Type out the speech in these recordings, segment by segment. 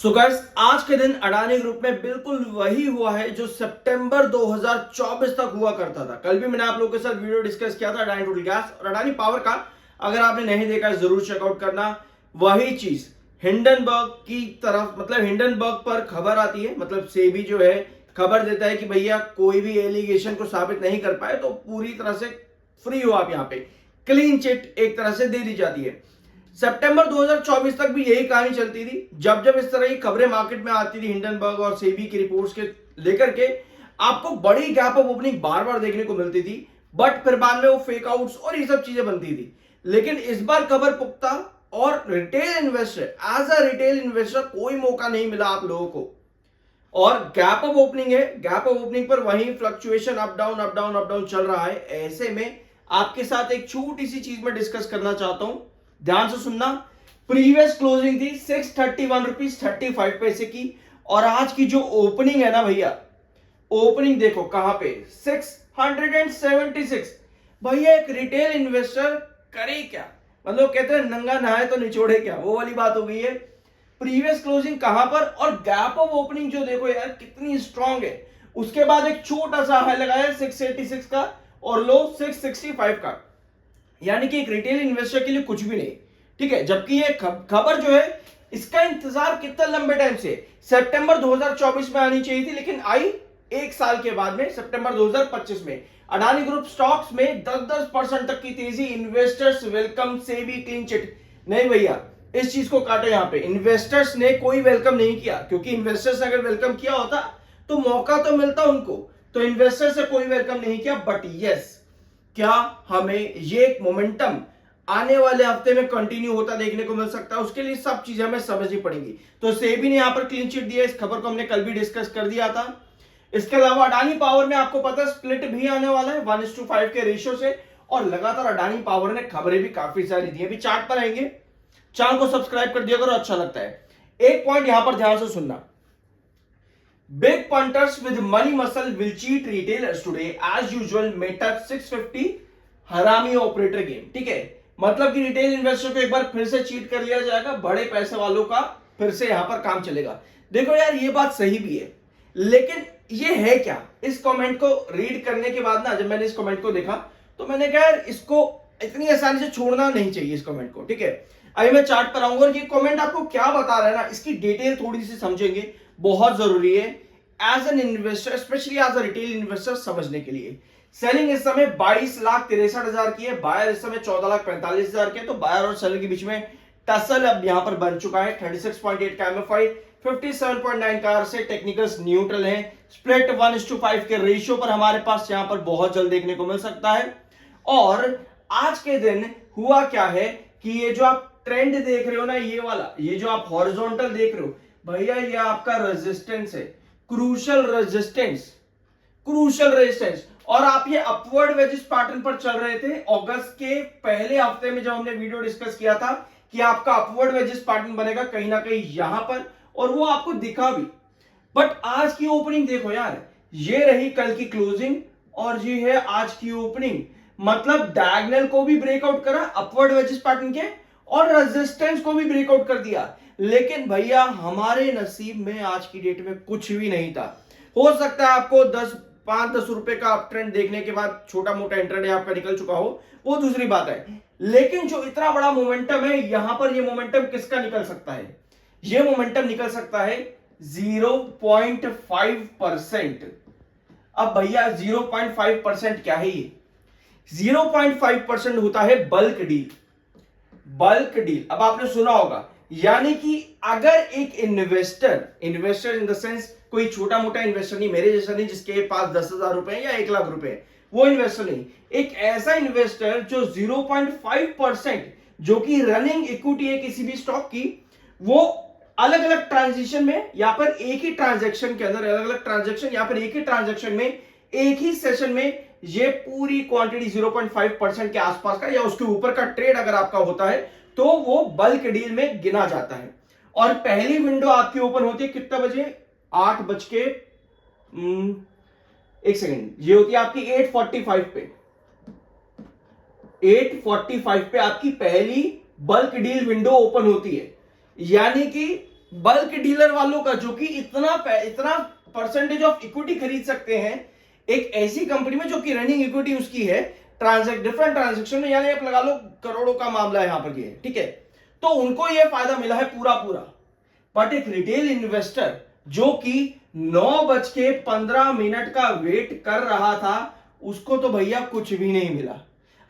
So guys, आज के दिन अडानी ग्रुप में बिल्कुल वही हुआ है जो सितंबर 2024 तक हुआ करता था। कल भी मैंने आप लोगों के साथ वीडियो डिस्कस किया था अडानी टोटल गैस और अडानी पावर का। अगर आपने नहीं देखा है जरूर चेकआउट करना। वही चीज हिंडनबर्ग की तरफ, मतलब हिंडनबर्ग पर खबर आती है, मतलब सेबी जो है खबर देता है कि भैया कोई भी एलिगेशन को साबित नहीं कर पाए तो पूरी तरह से फ्री हो आप। यहाँ पे क्लीन चिट एक तरह से दे दी जाती है। सितंबर 2024 तक भी यही कहानी चलती थी। जब जब इस तरह की खबरें मार्केट में आती थी हिंडनबर्ग और सेबी की रिपोर्ट्स के लेकर के, आपको बड़ी गैप ऑफ ओपनिंग बार बार देखने को मिलती थी। बट फिर बाद में वो फेक आउट्स और ये सब चीजें बनती थी। लेकिन इस बार खबर पुख्ता और retail investor, as a retail investor कोई मौका नहीं मिला आप लोगों को। और गैप ऑफ ओपनिंग है, गैप ऑफ ओपनिंग पर वही fluctuation up down up down up down चल रहा है। ऐसे में आपके साथ एक छोटी सी चीज में डिस्कस करना चाहता हूं, ध्यान से सुनना। प्रीवियस क्लोजिंग थी 631 रुपीज 35 पैसे की, और आज की जो ओपनिंग है ना भैया, ओपनिंग देखो कहां पे, 676। भैया एक रिटेल इन्वेस्टर करे क्या? मतलब कहते हैं नंगा नहाए तो निचोड़े क्या, वो वाली बात हो गई है। प्रीवियस क्लोजिंग कहां पर, और गैप ऑफ ओपनिंग जो देखो यार कितनी स्ट्रांग है। उसके बाद एक छोटा सा हाई लगाया 686 का और लो 665 का, यानी कि एक रिटेल इन्वेस्टर के लिए कुछ भी नहीं। ठीक है, जबकि ये खबर जो है इसका इंतजार कितना लंबे टाइम से, सितंबर 2024 में आनी चाहिए थी, लेकिन आई एक साल के बाद में सितंबर 2025 में। अडानी ग्रुप स्टॉक्स में 10-10% तक की तेजी। Investors welcome SEBI clean chit. नहीं भैया, इस चीज को काटो। यहां पे इन्वेस्टर्स ने कोई वेलकम नहीं किया, क्योंकि इन्वेस्टर्स ने अगर वेलकम किया होता तो मौका तो मिलता उनको। तो इन्वेस्टर्स से कोई वेलकम नहीं किया। बट यस, क्या हमें ये मोमेंटम आने वाले हफ्ते में कंटिन्यू होता देखने को मिल सकता है? उसके लिए सब चीजें हमें समझनी पड़ेगी। तो सेबी ने यहां पर क्लीन चिट दिया, इस खबर को हमने कल भी डिस्कस कर दिया था। इसके अलावा अडानी पावर में आपको पता है स्प्लिट भी आने वाला है 1:5 के रेशियो से। और लगातार अडानी पावर ने खबरें भी काफी सारी दी। अभी चार्ट पर आएंगे, चैनल को सब्सक्राइब कर दिया करो, अच्छा लगता है। एक पॉइंट यहां पर ध्यान से सुनना, big punters with money muscle will cheat retailers today as usual मेटअप 650 हरामी ऑपरेटर गेम। ठीक है, मतलब कि रिटेल इन्वेस्टर को एक बार फिर से चीट कर लिया जाएगा, बड़े पैसे वालों का फिर से यहां पर काम चलेगा। देखो यार, ये बात सही भी है, लेकिन ये है क्या? इस कमेंट को रीड करने के बाद ना, जब मैंने इस कमेंट को देखा तो मैंने कहा यार इसको इतनी आसानी से छोड़ना नहीं चाहिए इस कमेंट को। ठीक है, अभी मैं चार्ट पर आऊंगा और ये कमेंट आपको क्या बता रहा है ना, इसकी डिटेल थोड़ी सी समझेंगे, बहुत जरूरी है as an investor, specially as a retail investor समझने के लिए। सेलिंग इस समय 22,63,000 की है, बायर इस समय 14,45,000 के। तो बायर और सेलर के बीच में टसल अब यहां पर बन चुका है। 36.8 का एमएफआई, 57.9 का से टेक्निकल्स न्यूट्रल है। स्प्लिट 1:5 के रेशियो पर हमारे पास यहां पर बहुत जल्द देखने को मिल सकता है। और आज के दिन हुआ क्या है कि ये जो आप ट्रेंड देख रहे हो ना, ये वाला, ये जो आप हॉरिजॉन्टल देख रहे हो भैया, ये आपका रेजिस्टेंस है, क्रूशियल रेजिस्टेंस, क्रूशियल रेजिस्टेंस। और आप ये अपवर्ड वेजिस पैटर्न पर चल रहे थे अगस्त के पहले हफ्ते में, जब हमने वीडियो डिस्कस किया था कि आपका अपवर्ड वेजिस पैटर्न बनेगा कहीं ना कहीं यहां पर, और वो आपको दिखा भी। बट आज की ओपनिंग देखो यार, ये रही कल की क्लोजिंग और ये है आज की ओपनिंग। मतलब डायगोनल को भी ब्रेकआउट करा अपवर्ड वेजिस पैटर्न के, और रेजिस्टेंस को भी ब्रेकआउट कर दिया। लेकिन भैया हमारे नसीब में आज की डेट में कुछ भी नहीं था। हो सकता है आपको 5-10 रुपए का अप ट्रेंड देखने के बाद छोटा मोटा इंट्राडे आपका निकल चुका हो, वो दूसरी बात है। लेकिन जो इतना बड़ा मोमेंटम है यहां पर, ये मोमेंटम किसका निकल सकता है? ये मोमेंटम निकल सकता है 0.5%। अब भैया 0.5% क्या है? ये 0.5% होता है बल्क डील। बल्क डील अब आपने सुना होगा, यानी कि अगर एक investor, investor in the sense कोई छोटा मोटा इन्वेस्टर नहीं, मेरे जैसा नहीं जिसके पास 10,000 रुपए या 1 लाख रुपए, वो इन्वेस्टर नहीं, एक ऐसा इन्वेस्टर जो 0.5%, जो कि रनिंग इक्विटी है किसी भी स्टॉक की, वो अलग अलग ट्रांजिशन में, यहां पर एक ही ट्रांजेक्शन के अंदर, अलग अलग ट्रांजेक्शन, यहां पर एक ही ट्रांजेक्शन में, एक ही सेशन में ये पूरी क्वांटिटी 0.5% के आसपास का या उसके ऊपर का ट्रेड अगर आपका होता है तो वो बल्क डील में गिना जाता है। और पहली विंडो आपकी ओपन होती है कितना बजे? 8 बज के 1 सेकेंड, ये होती है आपकी 8:45 पे। 8:45 पे आपकी पहली बल्क डील विंडो ओपन होती है, यानी कि बल्क डीलर वालों का, जो कि इतना परसेंटेज ऑफ इक्विटी खरीद सकते हैं एक ऐसी कंपनी में जो कि रनिंग इक्विटी उसकी है डिफरेंट ट्रांजेक्शन में, यानी आप लगा लो करोड़ों का मामला है यहां पर ये, ठीक है। तो उनको ये फायदा मिला है पूरा पूरा। बट एक रिटेल इन्वेस्टर जो कि 9:15 का वेट कर रहा था, उसको तो भैया कुछ भी नहीं मिला।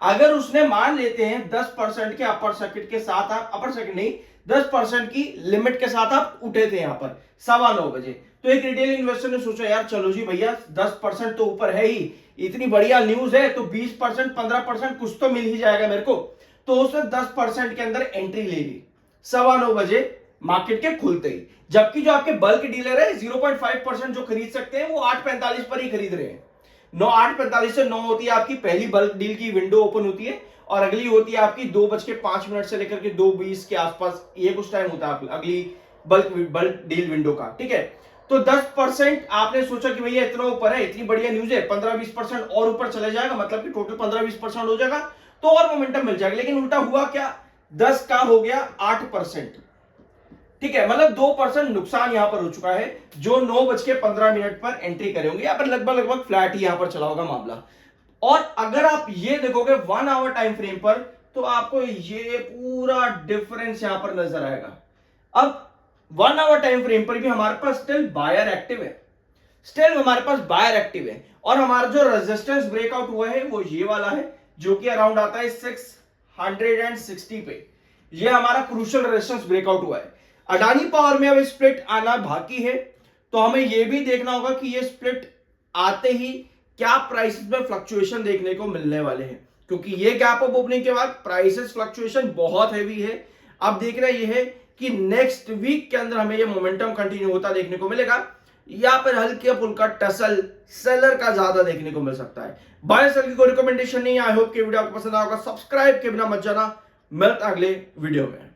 अगर उसने मान लेते हैं 10% के अपर सर्किट के साथ, आप अपर सर्किट नहीं 10% की लिमिट के साथ आप उठे थे यहां पर 9:15 बजे, तो एक रिटेल इन्वेस्टर ने सोचा यार चलो जी भैया 10% तो ऊपर है ही, इतनी बढ़िया न्यूज है तो 20% 15% कुछ तो मिल ही जाएगा मेरे को। तो उसने 10% के अंदर एंट्री ले ली 9:15 बजे मार्केट के खुलते ही। जबकि जो आपके बल्क डीलर है 0.5% जो खरीद सकते हैं वो 8:45 पर ही खरीद रहे हैं। 8:45 से 9 होती है आपकी पहली बल्क डील की विंडो ओपन होती है, और अगली होती है आपकी 2:05 से लेकर के 2:20 के आसपास, ये कुछ टाइम होता है अगली बल्क डील विंडो का, ठीक है। तो 10% आपने सोचा कि भैया इतना ऊपर है, इतनी बढ़िया न्यूज है, 15-20% और ऊपर चले जाएगा, मतलब कि टोटल 15-20% हो जाएगा तो और मोमेंटम मिल जाएगा। लेकिन उल्टा हुआ क्या, 10 का हो गया 8%, ठीक है। मतलब 2% नुकसान यहां पर हो चुका है। जो 9:15 पर एंट्री करे होंगे, यहाँ पर लगभग फ्लैट ही यहां पर चला होगा मामला। और अगर आप ये देखोगे 1 आवर टाइम फ्रेम पर, तो आपको ये पूरा डिफरेंस यहां पर नजर आएगा। अब 1 आवर टाइम फ्रेम पर भी हमारे पास स्टिल बायर एक्टिव है, और हमारा जो रेजिस्टेंस ब्रेकआउट हुआ है वो ये वाला है, जो कि अराउंड आता है 660 पे। ये हमारा क्रूशियल रेजिस्टेंस ब्रेकआउट हुआ है। अडानी पावर में अब स्प्लिट आना बाकी है, तो हमें यह भी देखना होगा कि ये स्प्लिट आते ही क्या प्राइसेस में फ्लक्चुएशन देखने को मिलने वाले हैं, क्योंकि ये गैप अप ओपनिंग के बाद प्राइसेस फ्लक्चुएशन बहुत हैवी है। अब देखना यह है कि नेक्स्ट वीक के अंदर हमें ये मोमेंटम कंटिन्यू होता देखने को मिलेगा, या फिर हल्का फुल्का टसल सेलर का ज्यादा देखने को मिल सकता है। बाय सेल की कोई रिकमेंडेशन नहीं है। आई होप कि वीडियो आपको पसंद आएगा। सब्सक्राइब के बिना मत जाना, मिलता अगले वीडियो में।